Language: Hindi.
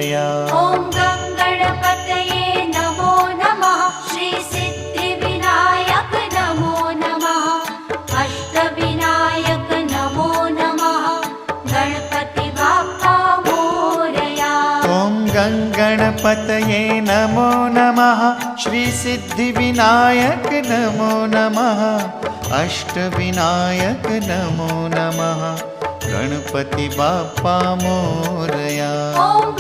मोरया। ॐ गणपतये नमो नमः। श्री सिद्धिविनायक नमो नमः। अष्टविनायक नमो नमः। गणपति बाप्पा मोरया। ॐ गणपतये नमो नमः। श्री सिद्धिविनायक नमो नमः। अष्टविनायक नमो नमः। गणपति बाप्पा मोरया। ॐ